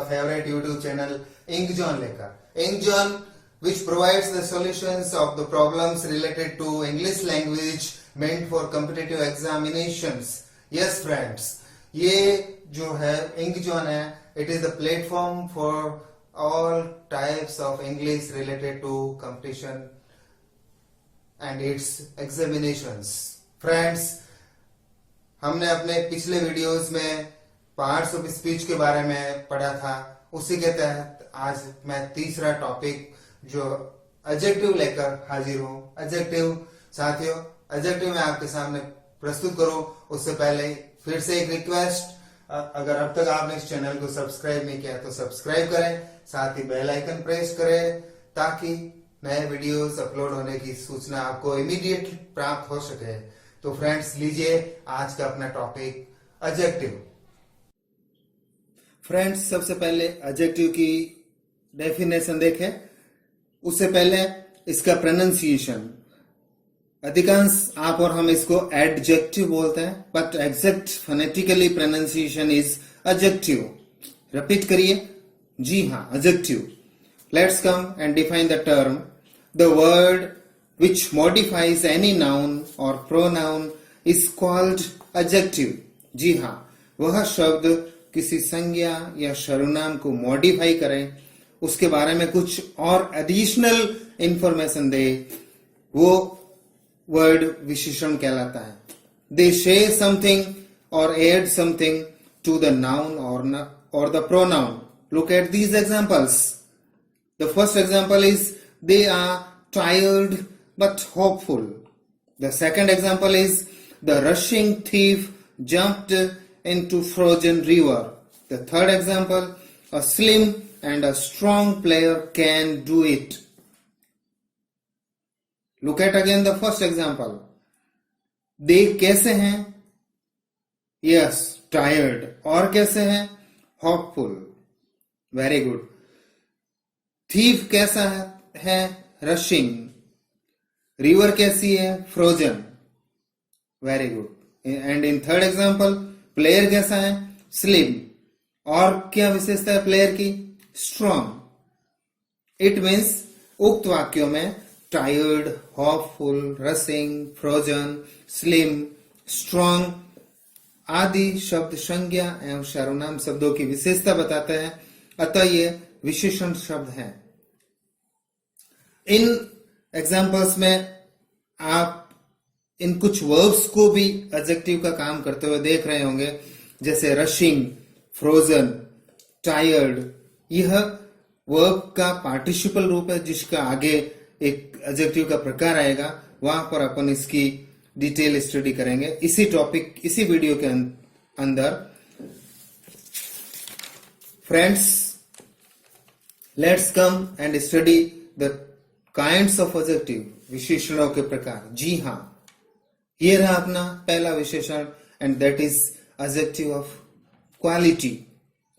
favorite YouTube channel Inkjohn Lekar. Inkjohn, which provides the solutions of the problems related to English language meant for competitive examinations. Yes friends, ये जो है Inkjohn है, it is the platform for all types of English related to competition and its examinations. Friends, हमने अपने पिछले videos में parts of speech के बारे में पढ़ा था, उसी के तहत आज मैं तीसरा टॉपिक जो एडजेक्टिव लेकर हाजिर हूँ। एडजेक्टिव साथियों, एडजेक्टिव मैं आपके सामने प्रस्तुत करूं उससे पहले फिर से एक रिक्वेस्ट, अगर अब तक आपने इस चैनल को सब्सक्राइब नहीं किया तो सब्सक्राइब करें, साथ ही बेल आइकन प्रेस करें ताकि नए वीडियोस अपलोड होने की सूचना आपको इमीडिएटली प्राप्त हो सके। तो फ्रेंड्स, लीजिए आज का अपना टॉपिक एडजेक्टिव। फ्रेंड्स, सबसे पहले एडजेक्टिव की डेफिनेशन देखें, उससे पहले इसका प्रोनाउंसिएशन। अधिकांश आप और हम इसको एडजेक्टिव बोलते हैं, but exact phonetically pronunciation is adjective. Repeat करिए, जी हाँ, adjective. Let's come and define the term. The word which modifies any noun or pronoun is called adjective. जी हाँ, वह शब्द किसी संज्ञा या सर्वनाम को मॉडिफाई करे, उसके बारे में कुछ और एडिशनल इंफॉर्मेशन दे, वो वर्ड विशेषण कहलाता है। They say something or add something to the noun or the pronoun. Look at these examples. The first example is they are tired but hopeful. The second example is the rushing thief jumped into frozen river. The third example, a slim and a strong player can do it. Look at again the first example. They कैसे हैं? Yes, tired. और कैसे हैं? Hopeful. Very good. Thief कैसा है? Rushing. River कैसी है? Frozen. Very good. And in third example, player कैसा है? स्लिम। और क्या विशेषता है प्लेयर की? स्ट्रॉन्ग। इट मीन्स उक्त वाक्यों में tired, hopeful, रसिंग, frozen, slim, strong आदि शब्द संज्ञा एवं सर्वनाम शब्दों की विशेषता बताते हैं, अतः ये विशेषण शब्द हैं। इन एग्जाम्पल्स में आप इन कुछ वर्ब्स को भी एडजेक्टिव का काम करते हुए देख रहे होंगे, जैसे रशिंग, फ्रोजन, टायर्ड। यह वर्ब का पार्टिसिपल रूप है जिसका आगे एक एडजेक्टिव का प्रकार आएगा, वहां पर अपन इसकी डिटेल स्टडी करेंगे इसी टॉपिक, इसी वीडियो के अंदर। Friends, let's come and study the kinds of adjective, विशेषणों के प्रकार। जी हाँ, ये रहा अपना पहला विशेषण, and that is adjective of quality,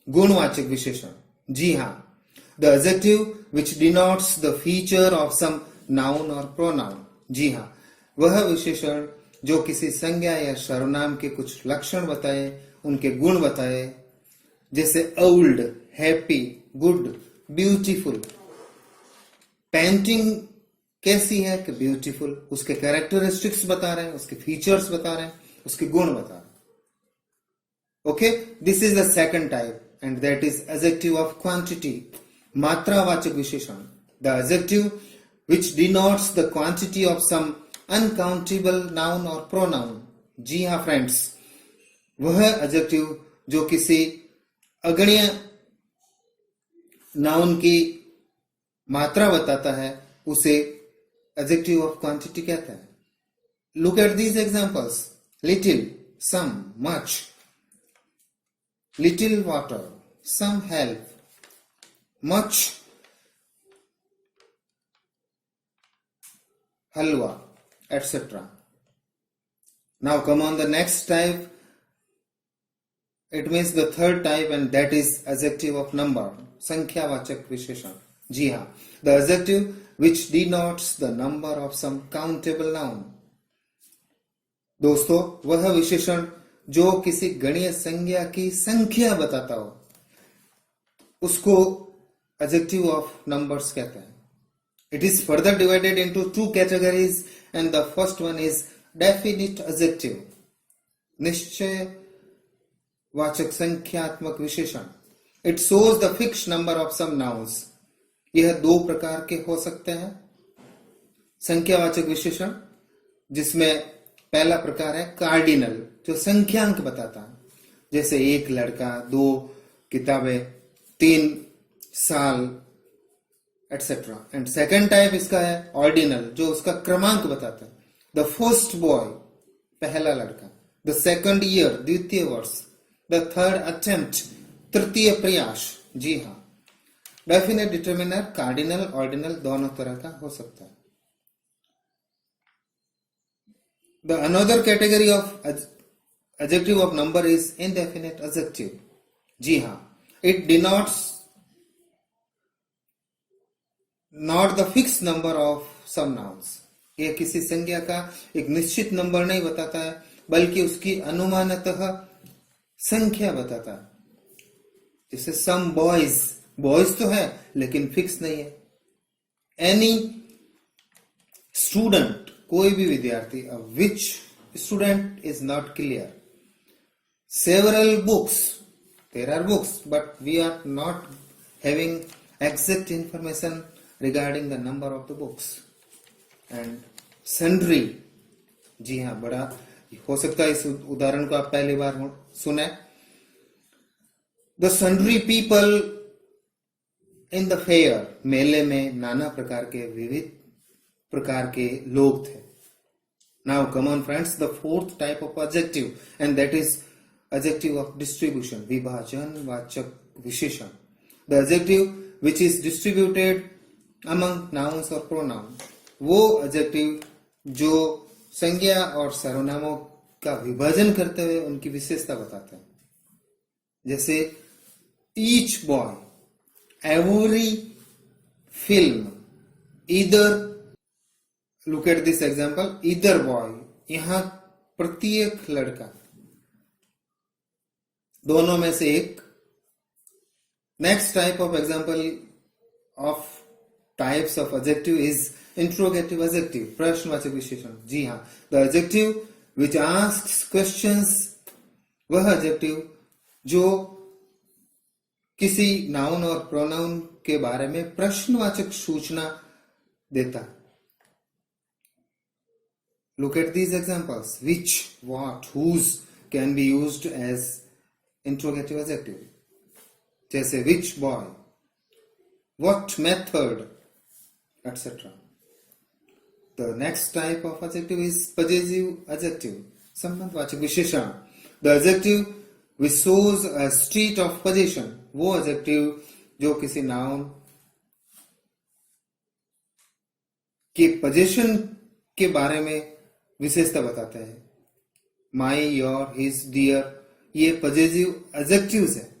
गुणवाचक विशेषण। जी हाँ, the adjective which denotes the feature of some noun और प्रोनाउन। जी हाँ, वह विशेषण जो किसी संज्ञा या सर्वनाम के कुछ लक्षण बताए, उनके गुण बताए, जैसे old, happy, good, beautiful. Painting कैसी है? कि ब्यूटीफुल। उसके कैरेक्टरिस्टिक्स बता रहे हैं, उसके फीचर्स बता रहे हैं, उसके गुण बता रहे हैं। Okay, this is the second type and that is adjective of quantity, मात्रावाचक विशेषण। The adjective which denotes the quantity of some uncountable noun और प्रोनाउन। जी हाँ फ्रेंड्स, वह एडजेक्टिव जो किसी अगणिय नाउन की मात्रा बताता है, उसे एडजेक्टिव ऑफ क्वांटिटी कहते हैं। Look at these examples, little, some, much. Little water, some help, much halwa, etc. Now come on the next type. It means the third type and that is adjective of number, संख्यावाचक विशेषण। जी हाँ, the adjective which denotes the number of some countable noun. दोस्तों, वह विशेषण जो किसी गणीय संज्ञा की संख्या बताता हो। उसको एडजेक्टिव ऑफ नंबर्स कहते हैं. It is further divided into two categories, and the first one is definite adjective, निश्चय वाचक संख्यात्मक विशेषण. It shows the fixed number of some nouns. यह दो प्रकार के हो सकते हैं संख्यावाचक विशेषण, जिसमें पहला प्रकार है कार्डिनल, जो संख्यांक बताता है, जैसे एक लड़का, दो किताबें, 3 साल, एटसेट्रा. एंड सेकंड टाइप इसका है ऑर्डिनल, जो उसका क्रमांक बताता है. द फर्स्ट बॉय, पहला लड़का. द सेकंड ईयर, द्वितीय वर्ष. द थर्ड अटेम्प्ट, तृतीय प्रयास. जी हाँ, डेफिनेट डिटरमिनर कार्डिनल ऑर्डिनल दोनों तरह का हो सकता है. The another category of adjective of number is indefinite adjective. जी हाँ, it denotes not the fix number of some nouns. यह किसी संज्ञा का एक निश्चित नंबर नहीं बताता है, बल्कि उसकी अनुमानतः संख्या बताता है. जैसे सम बॉयज, बॉयज तो है लेकिन फिक्स नहीं है. एनी स्टूडेंट, कोई भी विद्यार्थी. Which student is not clear. Several books, there are books, but we are not having exact information regarding the number of the books. And sundry, जी हाँ, बड़ा हो सकता है इस उदाहरण को आप पहली बार सुने. The sundry people in the fair, मेले में नाना प्रकार के विविध प्रकार के लोग थे. Now come on friends, the fourth type of adjective, and that is adjective of distribution, विभाजन वाचक विशेषण. The adjective which is distributed among nouns or pronouns, वो adjective जो संज्ञा और सर्वनामों का विभाजन करते हुए उनकी विशेषता बताते हैं. जैसे each boy, every film, either, look at this example, either boy, यहां प्रत्येक लड़का, दोनों में से एक. Next type of example of types of adjective is interrogative adjective, प्रश्नवाचक विशेषण. जी हाँ, the adjective which asks questions, वह adjective जो किसी नाउन और प्रोनाउन के बारे में प्रश्नवाचक सूचना देता. Look at these examples. Which, what, whose can be used as interrogative adjective. जैसे which boy, what method, etc. The next type of adjective is possessive adjective, संबंधवाचक विशेषण. The adjective which shows a state of possession, वो adjective जो किसी noun के possession के बारे में विशेषता बताता है. My, your, his, dear, ये possessive adjectives है.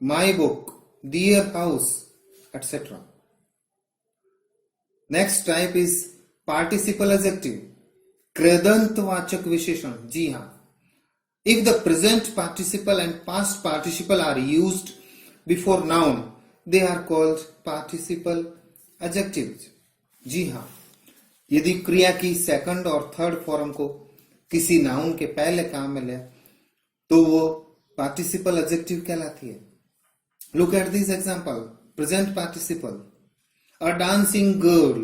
My book, dear house, etc. Next type is participle adjective, कृदंतवाचक विशेषण. जी हाँ, if the present participle and past participle are used before noun, they are called participle adjectives. जी हाँ, यदि क्रिया की second और थर्ड फॉर्म को किसी नाउन के पहले काम में ले तो वो पार्टिसिपल एडजेक्टिव कहलाती है. Look at this example. Present participle. A dancing girl.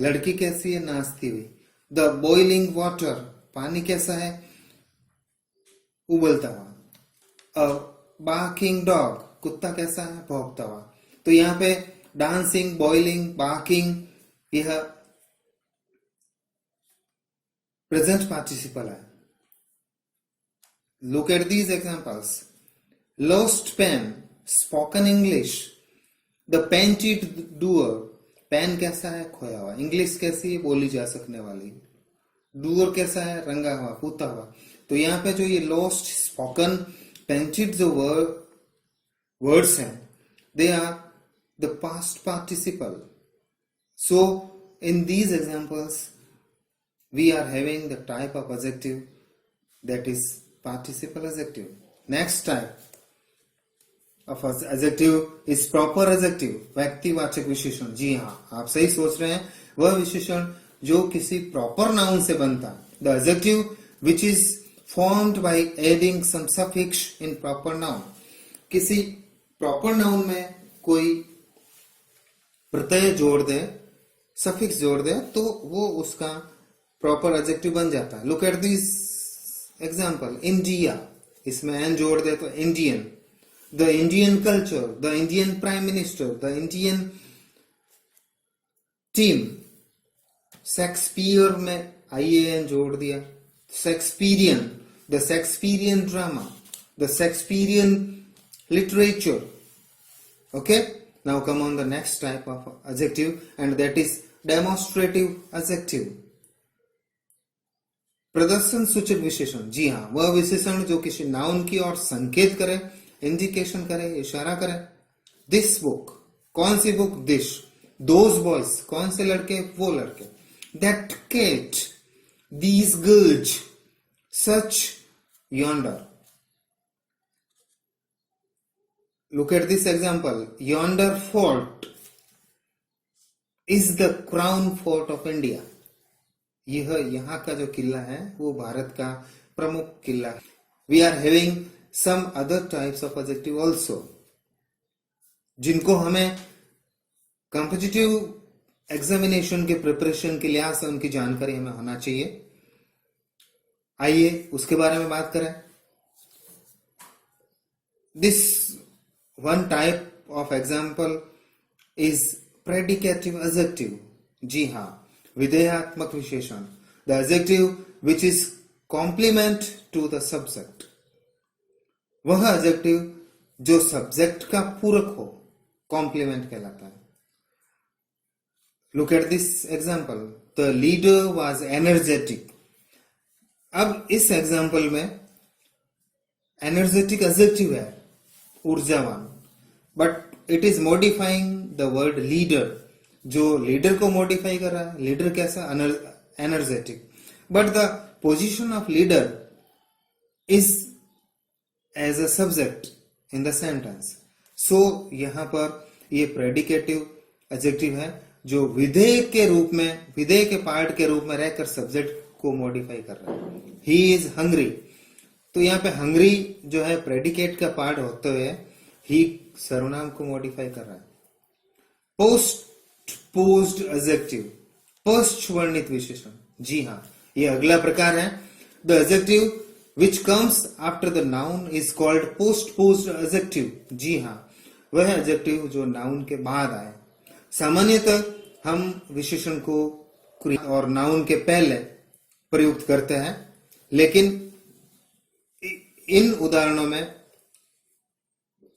लड़की कैसी है? नाचती हुई. The boiling water. पानी कैसा है? उबलता हुआ. A barking dog. कुत्ता कैसा है? भौंकता हुआ. तो यहाँ पे dancing, boiling, barking, यह present participle है. Look at these examples. Lost pen. Spoken English. The painted doer. Pen कैसा है? खोया हुआ. इंग्लिश कैसी है? बोली जा सकने वाली. डूअर कैसा है? रंगा हुआ, पुता हुआ. तो यहाँ पे जो ये lost, spoken, painted जो वर्ड्स हैं, they are the past participle. So in these examples we are having the type of adjective that is participle adjective. Next type, of adjective is proper adjective, व्यक्तिवाचक विशेषण। जी हाँ, आप सही सोच रहे हैं, वह विशेषण जो किसी प्रॉपर नाउन से बनता है। The adjective which is formed by adding some suffix in proper noun. किसी प्रॉपर नाउन में कोई प्रत्यय जोड़ दे, सफिक्स जोड़ दे, तो वो उसका प्रॉपर एडजेक्टिव बन जाता है। Look at this example, India, इसमें एन जोड़ दे तो Indian. The Indian culture, the Indian prime minister, the Indian team. Shakespeare में IAN जोड़ दिया, Shakespearean, the Shakespearean drama, the Shakespearean literature. Okay, now come on the next type of adjective, and that is demonstrative adjective, प्रदर्शन सूचक विशेषण। जी हाँ, वह विशेषण जो किसी नाउन की ओर संकेत करे, इंडिकेशन करे, इशारा करे। दिस बुक, कौन सी बुक? दिस। दोज बॉयज, कौन से लड़के? वो लड़के। That cat, these girls, such, yonder. Look at this example. Yonder fort is the crown fort of India. यह यहाँ का जो किला है वो भारत का प्रमुख किला है। We are having some other types of adjective also, जिनको हमें कॉम्पिटिटिव एग्जामिनेशन के प्रिपरेशन के लिहाज से उनकी जानकारी हमें होना चाहिए। आइए उसके बारे में बात करें। This one type of example is predicative adjective. जी हाँ, विधेयात्मक विशेषण। The adjective which is complement to the subject, वह adjective जो सब्जेक्ट का पूरक हो, कॉम्प्लीमेंट कहलाता है। Look at this example. The leader was energetic. अब इस एग्जाम्पल में एनर्जेटिक एडजेक्टिव है, ऊर्जावान, but it is modifying the word leader, जो लीडर को मॉडिफाई कर रहा है। लीडर कैसा? Energetic, but the position of leader is as a subject in the sentence. So यहां पर ये प्रेडिकेटिव एडजेक्टिव है जो विधेय के रूप में, विधेय के पार्ट के रूप में रहकर सब्जेक्ट को मॉडिफाई कर रहा है। ही इज हंग्री, तो यहाँ पे हंग्री जो है प्रेडिकेट का पार्ट होते हुए ही सर्वनाम को मॉडिफाई कर रहा है। पोस्ट पोज्ड एडजेक्टिव, पोस्ट वर्णित विशेषण। जी हाँ, ये अगला प्रकार है। The adjective which comes after the noun is called post posed adjective. जी हाँ, वह एडजेक्टिव जो नाउन के बाद आए। सामान्यतः हम विशेषण को और नाउन के पहले प्रयुक्त करते हैं, लेकिन इन उदाहरणों में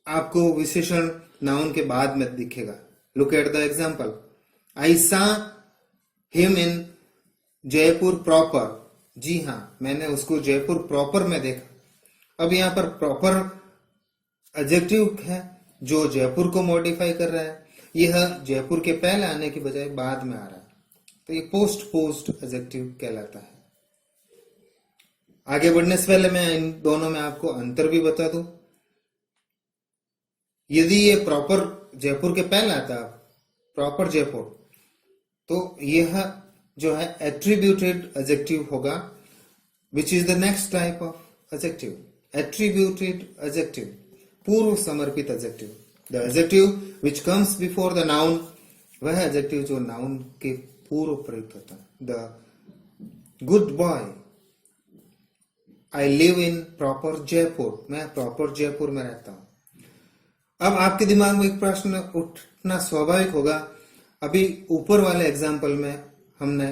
आपको विशेषण नाउन के बाद में दिखेगा। Look at the example, I saw him in Jaipur proper. जी हाँ, मैंने उसको जयपुर प्रॉपर में देखा। अब यहाँ पर प्रॉपर एडजेक्टिव है जो जयपुर को मॉडिफाई कर रहा है। यह जयपुर के पहले आने की बजाय बाद में आ रहा है, तो ये पोस्ट पोस्ट एडजेक्टिव कहलाता है। आगे बढ़ने से पहले मैं इन दोनों में आपको अंतर भी बता दूं। यदि ये प्रॉपर जयपुर के पहले आता, प्रॉपर जयपुर, तो यह जो है एट्रीब्यूटेड एडजेक्टिव होगा, which is the next type of adjective, attributed adjective, पूर्व समर्पित adjective. The adjective which comes before the noun, वह एडजेक्टिव जो नाउन के पूर्व प्रयुक्त होता है। The good boy, I live in proper Jaipur, मैं प्रॉपर जयपुर में रहता हूं। अब आपके दिमाग में एक प्रश्न उठना स्वाभाविक होगा। अभी ऊपर वाले एग्जाम्पल में हमने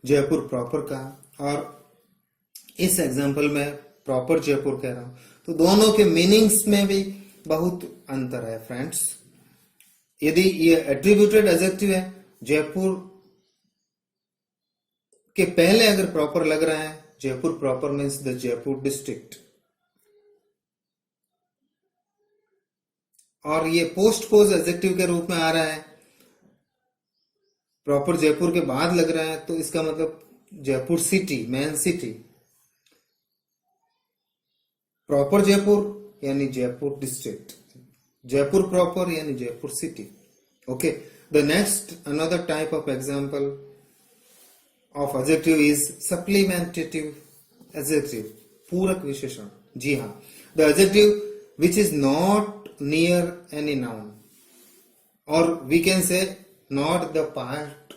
जयपुर प्रॉपर कहा और इस एग्जाम्पल में प्रॉपर जयपुर कह रहा हूं, तो दोनों के मीनिंग्स में भी बहुत अंतर है फ्रेंड्स। यदि ये एट्रीब्यूटेड एडजेक्टिव है, जयपुर के पहले अगर प्रॉपर लग रहा है, Jaipur proper means the Jaipur district, और ये पोस्ट पोज एडजेक्टिव के रूप में आ रहा है, प्रॉपर जयपुर के बाद लग रहा है, तो इसका मतलब Jaipur city, main city. Proper Jaipur यानी जयपुर डिस्ट्रिक्ट, जयपुर प्रॉपर यानी Jaipur city. Okay. The next another type of example of adjective is supplementative adjective. पूरक विशेषण. जी हाँ. The adjective which is not near any noun, or we can say not the part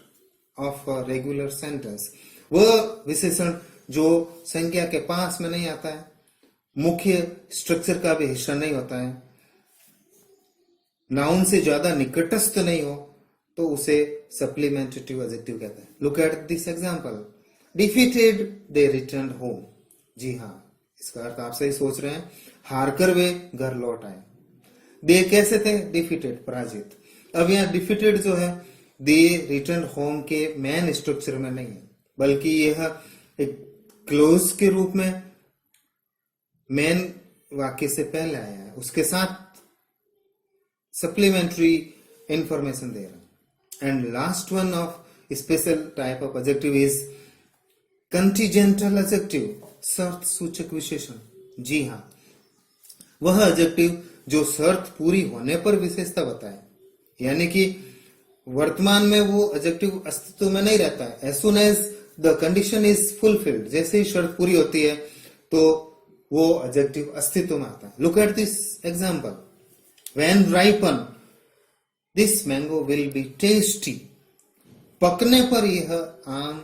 of a regular sentence. वह विशेषण जो संज्ञा के पास में नहीं आता है, मुख्य स्ट्रक्चर का भी हिस्सा नहीं होता है, नाउन से ज्यादा निकटस्थ नहीं हो, तो उसे सप्लीमेंटेटिव एडजेक्टिव कहते हैं. Look at this example. Defeated they returned home. जी हाँ, इसका अर्थ आप सही सोच रहे हैं. हारकर वे घर लौट आए. दे कैसे थे? डिफीटेड, पराजित. अब यहाँ डिफीटेड जो है दे रिटर्न्ड होम के मेन स्ट्रक्चर में नहीं है, बल्कि यह एक क्लोज के रूप में मेन वाक्य से पहले आया है, उसके साथ सप्लीमेंट्री इंफॉर्मेशन दे रहा है. And last one of special type of adjective is contingental adjective, शर्त सूचक विशेषण. जी हाँ, वह एडजेक्टिव जो शर्त पूरी होने पर विशेषता बताए, यानी कि वर्तमान में वो एडजेक्टिव अस्तित्व में नहीं रहता है. As soon as the condition is fulfilled, जैसे ही शर्त पूरी होती है तो वो एडजेक्टिव अस्तित्व में आता है. Look at this example. When ripen, this mango will be tasty. पकने पर यह आम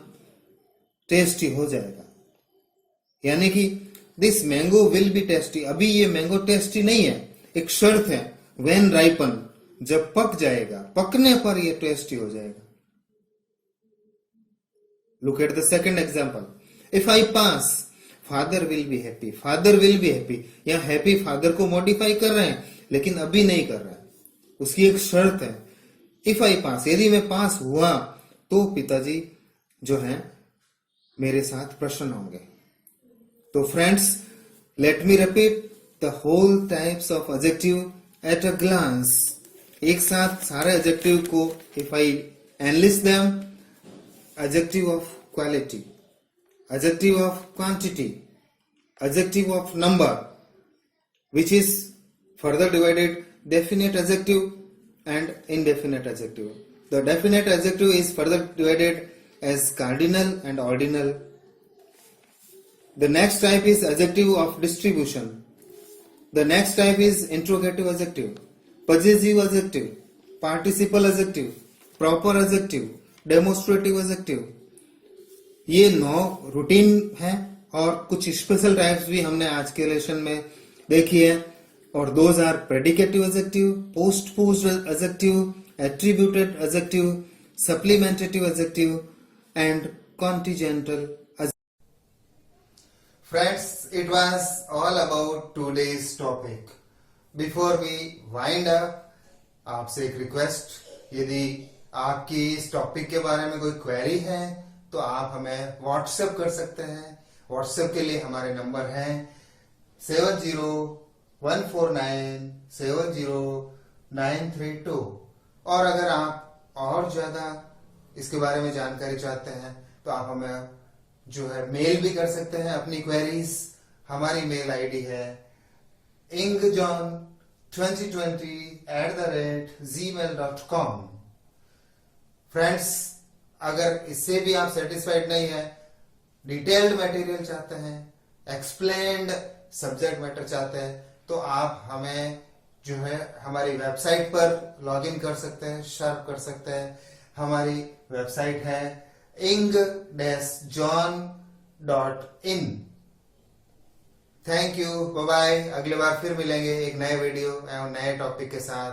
टेस्टी हो जाएगा. यानी कि this mango will be tasty. अभी ये मैंगो टेस्टी नहीं है, एक शर्त है. When ripen, जब पक जाएगा, पकने पर यह टेस्टी हो जाएगा. Look at the second example. If I pass, father will be happy. Father will be happy. यहाँ happy father को मॉडिफाई कर रहे हैं, लेकिन अभी नहीं कर रहा है. उसकी एक शर्त है. इफ आई पास, यदि मैं पास हुआ तो पिताजी जो हैं मेरे साथ प्रसन्न होंगे. तो friends, let me repeat the whole types of adjective at a glance. एक साथ सारे एडजेक्टिव को if I enlist them: adjective of quality, adjective of quantity, adjective of number, which is further divided definite adjective and indefinite adjective. The definite adjective is further divided as cardinal and ordinal. The next type is adjective of distribution. The next type is interrogative adjective, possessive adjective, participle adjective, proper adjective, demonstrative adjective. ये 9 routine है, और कुछ special types भी हमने आज के lesson में देखी है. और those are predicative adjective, postposed adjective, attributed adjective, supplementative adjective, and contingental adjective. Friends, it was all about today's topic. Before we wind up, आपसे एक रिक्वेस्ट, यदि आपकी इस टॉपिक के बारे में कोई क्वेरी है तो आप हमें व्हाट्सएप कर सकते हैं. व्हाट्सएप के लिए हमारे नंबर हैं 7014970932. और अगर आप और ज्यादा इसके बारे में जानकारी चाहते हैं तो आप हमें जो है मेल भी कर सकते हैं अपनी क्वेरीज. हमारी मेल आईडी है ingjon2020@gmail.com. फ्रेंड्स, अगर इससे भी आप सेटिस्फाइड नहीं है, डिटेल्ड मटेरियल चाहते हैं, एक्सप्लेन्ड सब्जेक्ट मैटर चाहते हैं, तो आप हमें जो है हमारी वेबसाइट पर लॉग इन कर सकते हैं, सर्च कर सकते हैं. हमारी वेबसाइट है ing-john.in. Thank you, bye bye. अगली बार फिर मिलेंगे एक नए वीडियो और नए टॉपिक के साथ.